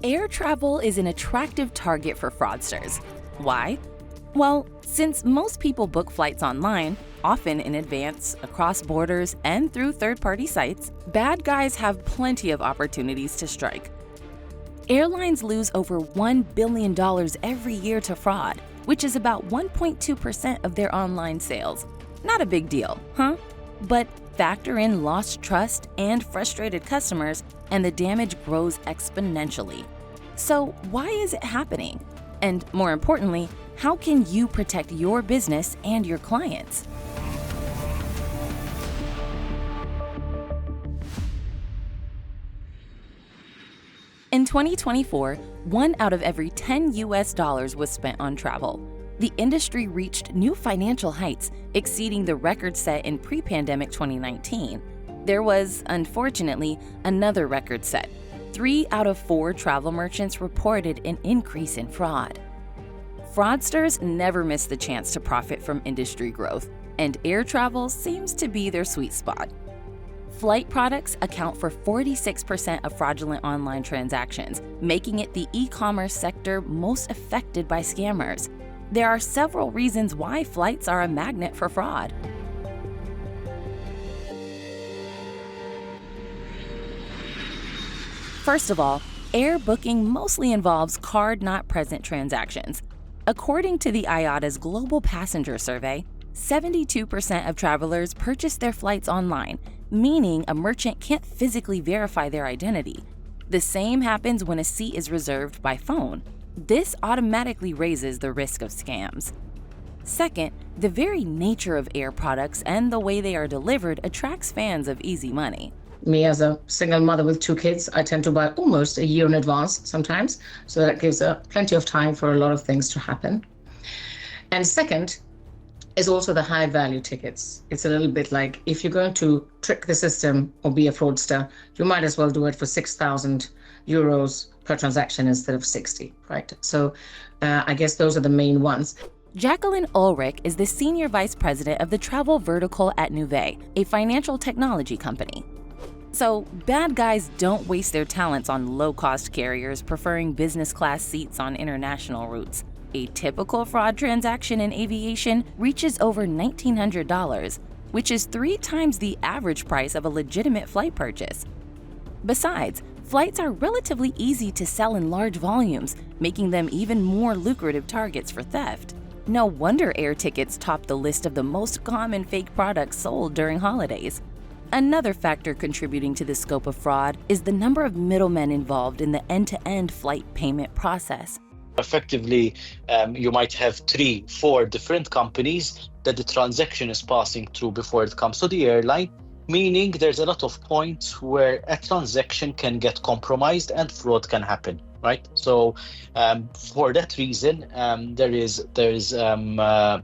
Air travel is an attractive target for fraudsters. Why? Well, since most people book flights online, often in advance, across borders, and through third-party sites, bad guys have plenty of opportunities to strike. Airlines lose over $1 billion every year to fraud, which is about 1.2% of their online sales. Not a big deal, huh? But factor in lost trust and frustrated customers, and the damage grows exponentially. So why is it happening? And more importantly, how can you protect your business and your clients? In 2024, 1 out of every 10 US dollars was spent on travel. The industry reached new financial heights, exceeding the record set in pre-pandemic 2019. There was, unfortunately, another record set. 3 out of 4 travel merchants reported an increase in fraud. Fraudsters never miss the chance to profit from industry growth, and air travel seems to be their sweet spot. Flight products account for 46% of fraudulent online transactions, making it the e-commerce sector most affected by scammers. There are several reasons why flights are a magnet for fraud. First of all, air booking mostly involves card-not-present transactions. According to the IATA's Global Passenger Survey, 72% of travelers purchase their flights online, meaning a merchant can't physically verify their identity. The same happens when a seat is reserved by phone. This automatically raises the risk of scams. Second, the very nature of air products and the way they are delivered attracts fans of easy money. Me as a single mother with 2 kids, I tend to buy almost a year in advance sometimes, so that gives plenty of time for a lot of things to happen. And second is also the high value tickets. It's a little bit like if you're going to trick the system or be a fraudster, you might as well do it for 6,000 euros per transaction instead of 60, right? So I guess those are the main ones. Jacqueline Ulrich is the Senior Vice President of the Travel Vertical at Nuvei, a financial technology company. So, bad guys don't waste their talents on low-cost carriers preferring business-class seats on international routes. A typical fraud transaction in aviation reaches over $1,900, which is 3 times the average price of a legitimate flight purchase. Besides, flights are relatively easy to sell in large volumes, making them even more lucrative targets for theft. No wonder air tickets top the list of the most common fake products sold during holidays. Another factor contributing to the scope of fraud is the number of middlemen involved in the end-to-end flight payment process. Effectively, you might have 3-4 different companies that the transaction is passing through before it comes to the airline, meaning there's a lot of points where a transaction can get compromised and fraud can happen, right? So for that reason, there is a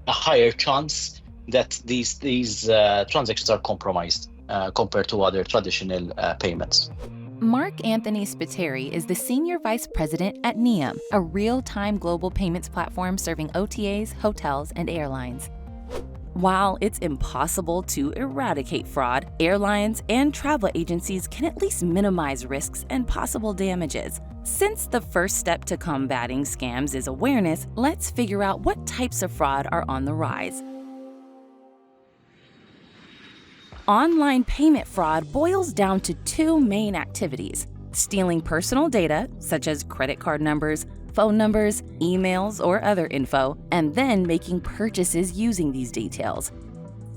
higher chance that these transactions are compromised compared to other traditional payments. Mark Anthony Spiteri is the Senior Vice President at Neum, a real-time global payments platform serving OTAs, hotels, and airlines. While it's impossible to eradicate fraud, airlines and travel agencies can at least minimize risks and possible damages. Since the first step to combating scams is awareness, let's figure out what types of fraud are on the rise. Online payment fraud boils down to 2 main activities: stealing personal data, such as credit card numbers, phone numbers, emails, or other info, and then making purchases using these details.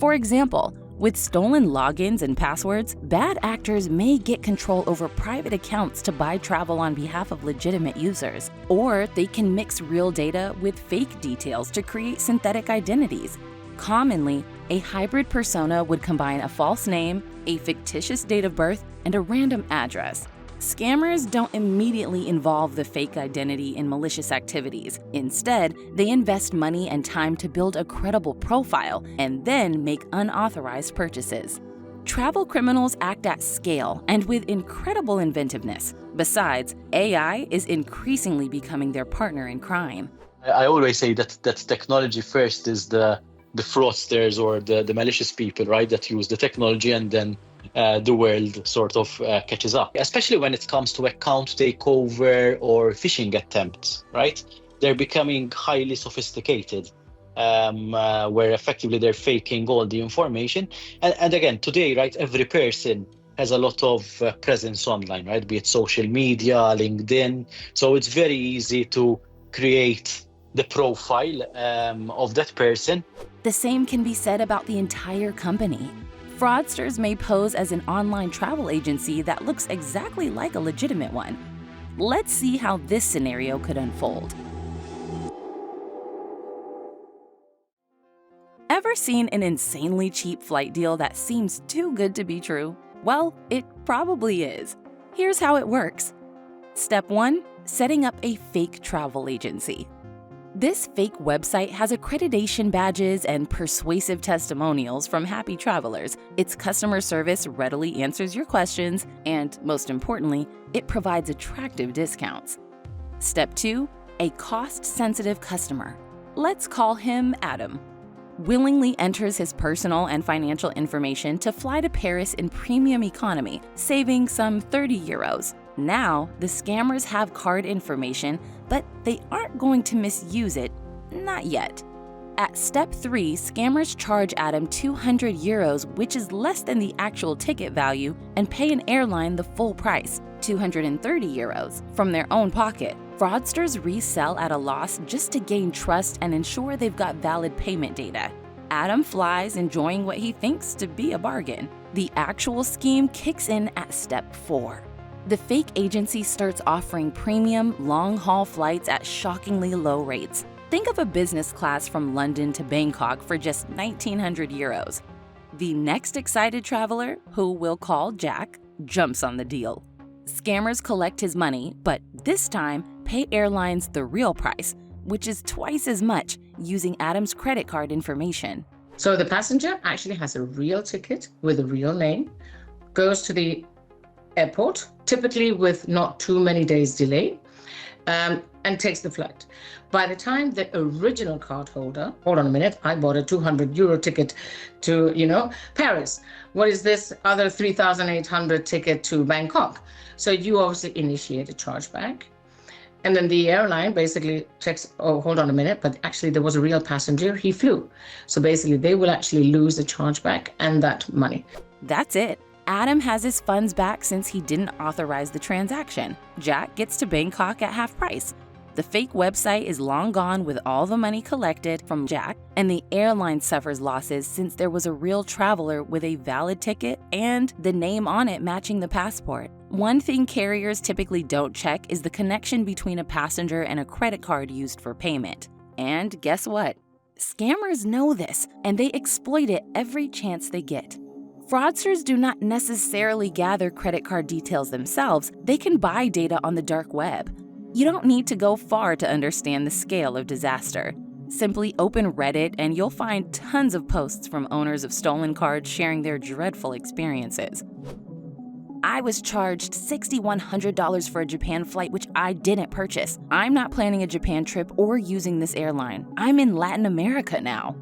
For example, with stolen logins and passwords, bad actors may get control over private accounts to buy travel on behalf of legitimate users, or they can mix real data with fake details to create synthetic identities. Commonly, a hybrid persona would combine a false name, a fictitious date of birth, and a random address. Scammers don't immediately involve the fake identity in malicious activities. Instead, they invest money and time to build a credible profile and then make unauthorized purchases. Travel criminals act at scale and with incredible inventiveness. Besides, AI is increasingly becoming their partner in crime. I always say that technology first is the fraudsters or the malicious people, right, that use the technology, and then the world sort of catches up, especially when it comes to account takeover or phishing attempts, right? They're becoming highly sophisticated, where effectively they're faking all the information. And again, today, right, every person has a lot of presence online, right? Be it social media, LinkedIn. So it's very easy to create the profile of that person. The same can be said about the entire company. Fraudsters may pose as an online travel agency that looks exactly like a legitimate one. Let's see how this scenario could unfold. Ever seen an insanely cheap flight deal that seems too good to be true? Well, it probably is. Here's how it works. Step 1. Setting up a fake travel agency. This fake website has accreditation badges and persuasive testimonials from happy travelers. Its customer service readily answers your questions, and most importantly, it provides attractive discounts. Step 2. A cost-sensitive customer. Let's call him Adam. Willingly enters his personal and financial information to fly to Paris in premium economy, saving some 30 euros. Now, the scammers have card information, but they aren't going to misuse it, not yet. At step 3, scammers charge Adam 200 euros, which is less than the actual ticket value, and pay an airline the full price, 230 euros, from their own pocket. Fraudsters resell at a loss just to gain trust and ensure they've got valid payment data. Adam flies enjoying what he thinks to be a bargain. The actual scheme kicks in at step 4. The fake agency starts offering premium, long-haul flights at shockingly low rates. Think of a business class from London to Bangkok for just 1,900 euros. The next excited traveler, who we'll call Jack, jumps on the deal. Scammers collect his money, but this time pay airlines the real price, which is twice as much, using Adam's credit card information. So the passenger actually has a real ticket with a real name, goes to the airport, typically with not too many days delay, and takes the flight. By the time the original card holder, hold on a minute, I bought a 200 euro ticket to, Paris. What is this other 3,800 ticket to Bangkok? So you obviously initiate a chargeback. And then the airline basically checks, oh, hold on a minute, but actually there was a real passenger, he flew. So basically they will actually lose the chargeback and that money. That's it. Adam has his funds back since he didn't authorize the transaction. Jack gets to Bangkok at half price. The fake website is long gone with all the money collected from Jack, and the airline suffers losses since there was a real traveler with a valid ticket and the name on it matching the passport. One thing carriers typically don't check is the connection between a passenger and a credit card used for payment. And guess what? Scammers know this, and they exploit it every chance they get. Fraudsters do not necessarily gather credit card details themselves, they can buy data on the dark web. You don't need to go far to understand the scale of disaster. Simply open Reddit and you'll find tons of posts from owners of stolen cards sharing their dreadful experiences. I was charged $6,100 for a Japan flight which I didn't purchase. I'm not planning a Japan trip or using this airline. I'm in Latin America now.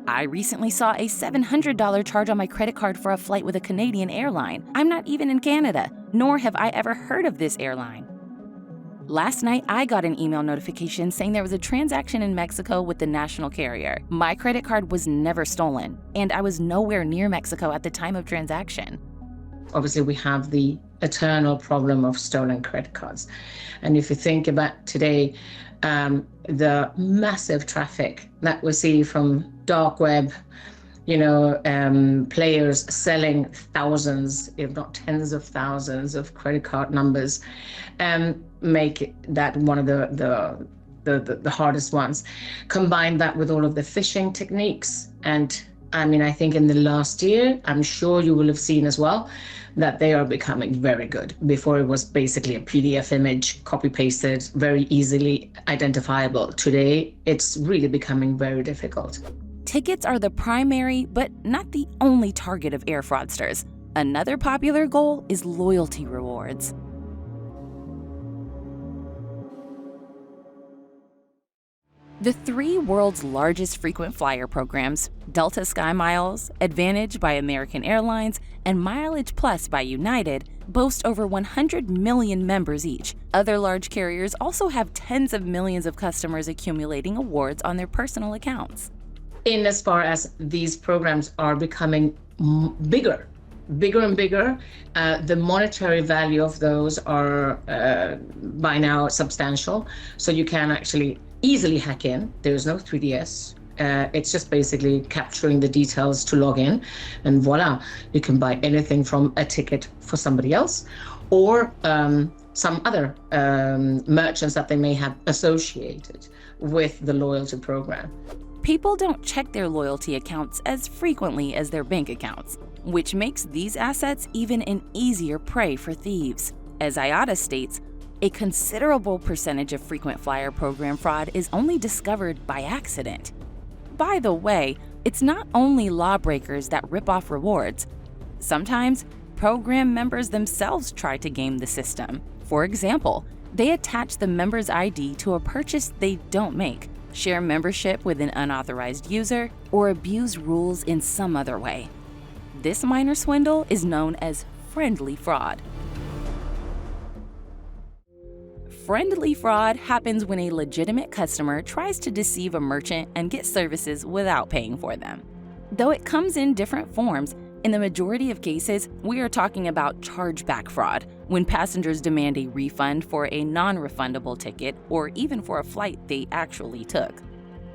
I recently saw a $700 charge on my credit card for a flight with a Canadian airline. I'm not even in Canada, nor have I ever heard of this airline. Last night, I got an email notification saying there was a transaction in Mexico with the national carrier. My credit card was never stolen, and I was nowhere near Mexico at the time of transaction. Obviously, we have the eternal problem of stolen credit cards. And if you think about today, the massive traffic that we see from dark web, players selling thousands, if not tens of thousands of credit card numbers, make that one of the hardest ones. Combine that with all of the phishing techniques. And I think in the last year, I'm sure you will have seen as well, that they are becoming very good. Before it was basically a PDF image, copy-pasted, very easily identifiable. Today, it's really becoming very difficult. Tickets are the primary, but not the only target of air fraudsters. Another popular goal is loyalty rewards. The three world's largest frequent flyer programs, Delta SkyMiles, Advantage by American Airlines, and Mileage Plus by United, boast over 100 million members each. Other large carriers also have tens of millions of customers accumulating awards on their personal accounts. In as far as these programs are becoming bigger and bigger, the monetary value of those are by now substantial. So you can actually easily hack in. There's no 3DS. It's just basically capturing the details to log in, and voila, you can buy anything from a ticket for somebody else or some other merchants that they may have associated with the loyalty program. People don't check their loyalty accounts as frequently as their bank accounts, which makes these assets even an easier prey for thieves. As IATA states, a considerable percentage of frequent flyer program fraud is only discovered by accident. By the way, it's not only lawbreakers that rip off rewards. Sometimes, program members themselves try to game the system. For example, they attach the member's ID to a purchase they don't make, share membership with an unauthorized user, or abuse rules in some other way. This minor swindle is known as friendly fraud. Friendly fraud happens when a legitimate customer tries to deceive a merchant and get services without paying for them. Though it comes in different forms, in the majority of cases, we are talking about chargeback fraud, when passengers demand a refund for a non-refundable ticket or even for a flight they actually took.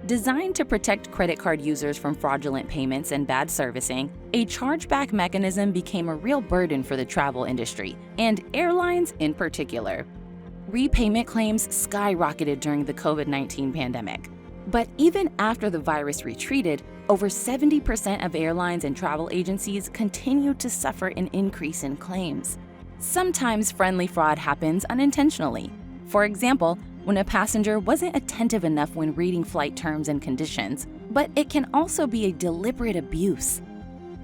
Designed to protect credit card users from fraudulent payments and bad servicing, a chargeback mechanism became a real burden for the travel industry, and airlines in particular. Repayment claims skyrocketed during the COVID-19 pandemic. But even after the virus retreated, over 70% of airlines and travel agencies continued to suffer an increase in claims. Sometimes friendly fraud happens unintentionally. For example, when a passenger wasn't attentive enough when reading flight terms and conditions, but it can also be a deliberate abuse.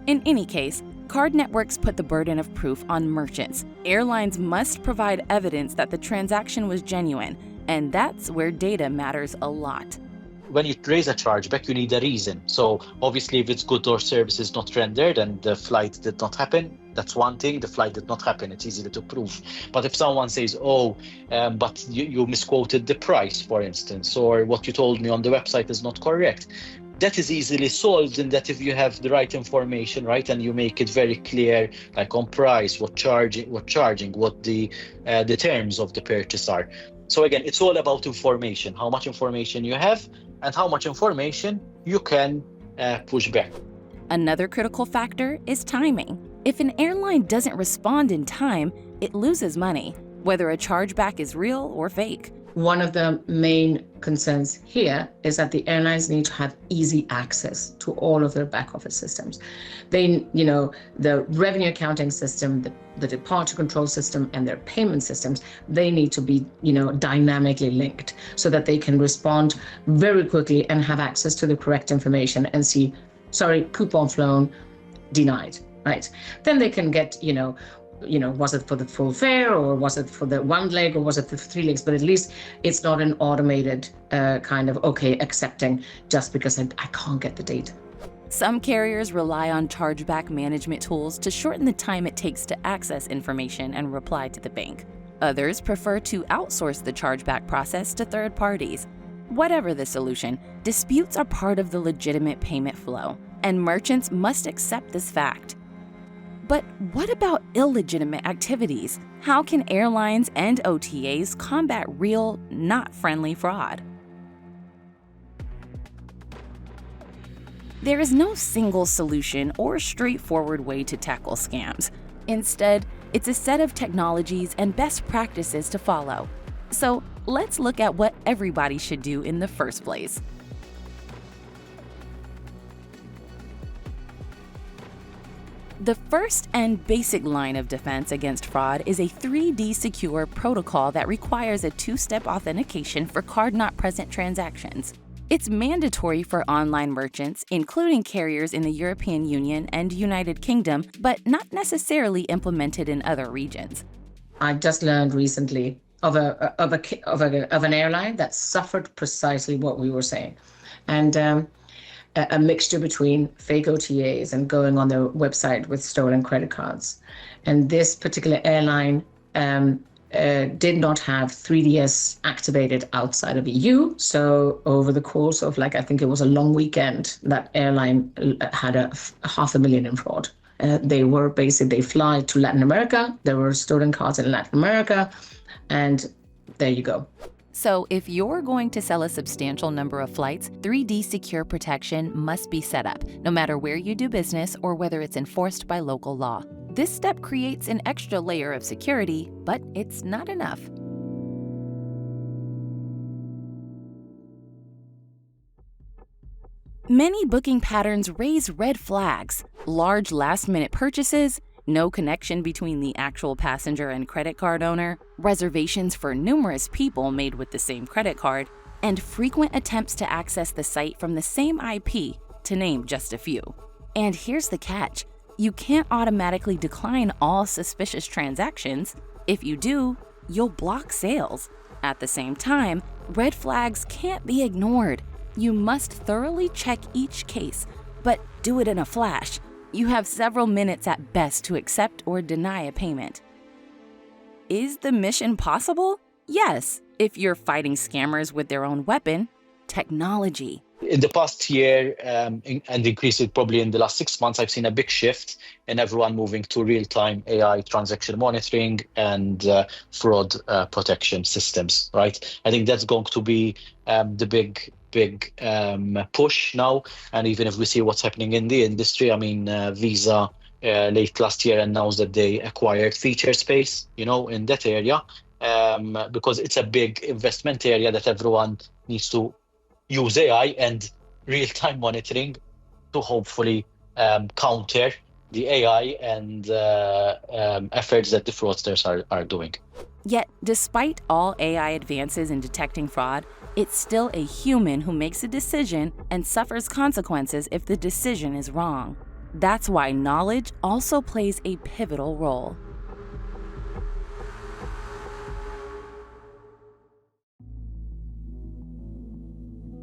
In any case, card networks put the burden of proof on merchants. Airlines must provide evidence that the transaction was genuine, and that's where data matters a lot. When you raise a chargeback, you need a reason. So obviously, if it's good or service is not rendered and the flight did not happen, that's one thing. The flight did not happen, it's easy to prove. But if someone says, but you misquoted the price, for instance, or what you told me on the website is not correct, that is easily solved in that if you have the right information, right, and you make it very clear, like on price, what the terms of the purchase are. So again, it's all about information, how much information you have and how much information you can push back. Another critical factor is timing. If an airline doesn't respond in time, it loses money, whether a chargeback is real or fake. One of the main concerns here is that the airlines need to have easy access to all of their back office systems. They, the revenue accounting system, the departure control system, and their payment systems, they need to be, dynamically linked so that they can respond very quickly and have access to the correct information and see, coupon flown, denied, right? Then they can get, was it for the full fare, or was it for the one leg, or was it for 3 legs? But at least it's not an automated accepting just because I can't get the data. Some carriers rely on chargeback management tools to shorten the time it takes to access information and reply to the bank. Others prefer to outsource the chargeback process to third parties. Whatever the solution, disputes are part of the legitimate payment flow, and merchants must accept this fact. But what about illegitimate activities? How can airlines and OTAs combat real, not friendly fraud? There is no single solution or straightforward way to tackle scams. Instead, it's a set of technologies and best practices to follow. So let's look at what everybody should do in the first place. The first and basic line of defense against fraud is a 3D secure protocol that requires a 2-step authentication for card-not-present transactions. It's mandatory for online merchants, including carriers in the European Union and United Kingdom, but not necessarily implemented in other regions. I just learned recently of an airline that suffered precisely what we were saying, and a mixture between fake OTAs and going on their website with stolen credit cards. And this particular airline did not have 3DS activated outside of EU. So over the course of, like, I think it was a long weekend, that airline had a 500,000 in fraud. They fly to Latin America. There were stolen cards in Latin America, and there you go. So if you're going to sell a substantial number of flights, 3D Secure Protection must be set up, no matter where you do business or whether it's enforced by local law. This step creates an extra layer of security, but it's not enough. Many booking patterns raise red flags: large last-minute purchases, no connection between the actual passenger and credit card owner, reservations for numerous people made with the same credit card, and frequent attempts to access the site from the same IP, to name just a few. And here's the catch: you can't automatically decline all suspicious transactions. If you do, you'll block sales. At the same time, red flags can't be ignored. You must thoroughly check each case, but do it in a flash. You have several minutes at best to accept or deny a payment. Is the mission possible? Yes, if you're fighting scammers with their own weapon, technology. In the past year, and increasingly probably in the last 6 months, I've seen a big shift in everyone moving to real-time AI transaction monitoring and fraud protection systems, right? I think that's going to be the big push now. And even if we see what's happening in the industry, I mean, Visa late last year announced that they acquired Featurespace, in that area, because it's a big investment area that everyone needs to use AI and real-time monitoring to hopefully counter the AI and efforts that the fraudsters are doing. Yet, despite all AI advances in detecting fraud, it's still a human who makes a decision and suffers consequences if the decision is wrong. That's why knowledge also plays a pivotal role.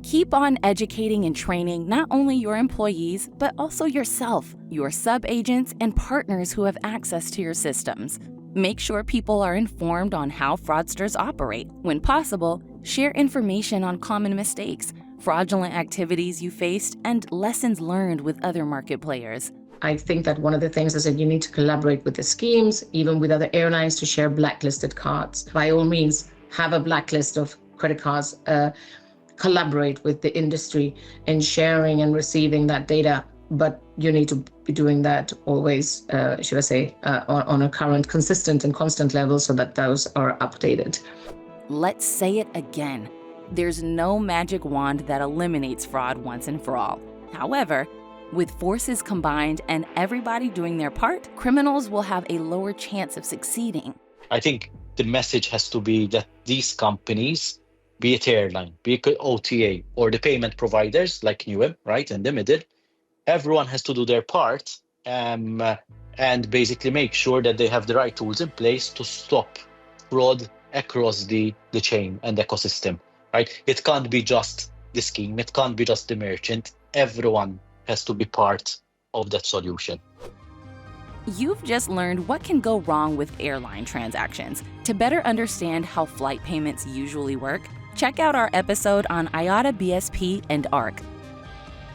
Keep on educating and training not only your employees, but also yourself, your sub-agents, and partners who have access to your systems. Make sure people are informed on how fraudsters operate. When possible, share information on common mistakes, fraudulent activities you faced, and lessons learned with other market players. I think that one of the things is that you need to collaborate with the schemes, even with other airlines, to share blacklisted cards. By all means, have a blacklist of credit cards. Collaborate with the industry in sharing and receiving that data, but you need to be doing that always, on a current, consistent and constant level so that those are updated. Let's say it again. There's no magic wand that eliminates fraud once and for all. However, with forces combined and everybody doing their part, criminals will have a lower chance of succeeding. I think the message has to be that these companies, be it airline, be it OTA, or the payment providers like Newham, right, in the middle, everyone has to do their part and basically make sure that they have the right tools in place to stop fraud across the chain and ecosystem, right? It can't be just the scheme, it can't be just the merchant. Everyone has to be part of that solution. You've just learned what can go wrong with airline transactions. To better understand how flight payments usually work, check out our episode on IATA BSP and ARC.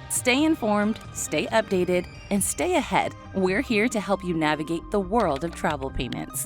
Stay informed, stay updated, and stay ahead. We're here to help you navigate the world of travel payments.